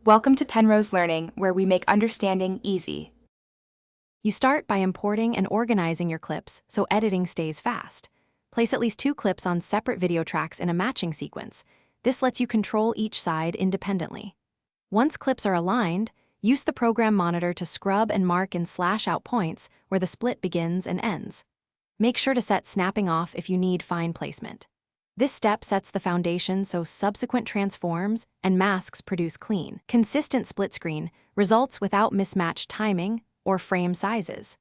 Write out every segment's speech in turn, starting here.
Welcome to Penrose Learning, where we make understanding easy. You start by importing and organizing your clips so editing stays fast. Place at least 2 clips on separate video tracks in a matching sequence. This lets you control each side independently. Once clips are aligned, use the program monitor to scrub and mark in slash-out points where the split begins and ends. Make sure to set snapping off if you need fine placement. This step sets the foundation so subsequent transforms and masks produce clean, consistent split screen results without mismatched timing or frame sizes.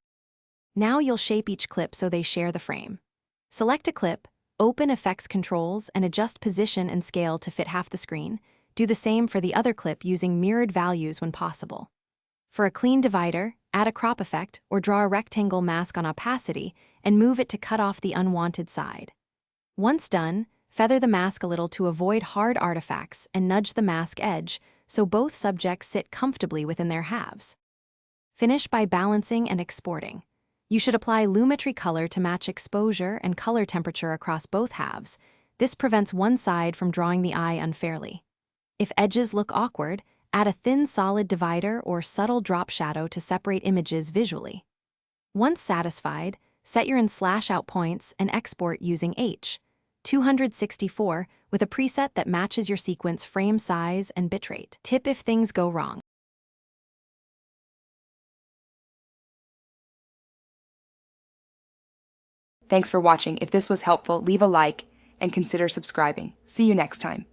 Now you'll shape each clip so they share the frame. Select a clip, open Effects Controls, and adjust position and scale to fit half the screen. Do the same for the other clip using mirrored values when possible. For a clean divider, add a crop effect or draw a rectangle mask on opacity and move it to cut off the unwanted side. Once done, feather the mask a little to avoid hard artifacts and nudge the mask edge so both subjects sit comfortably within their halves. Finish by balancing and exporting. You should apply lumetri color to match exposure and color temperature across both halves. This prevents one side from drawing the eye unfairly. If edges look awkward, add a thin solid divider or subtle drop shadow to separate images visually. Once satisfied, set your in/out points and export using H.264 with a preset that matches your sequence frame size and bitrate. Tip if things go wrong. Thanks for watching. If this was helpful, leave a like and consider subscribing. See you next time.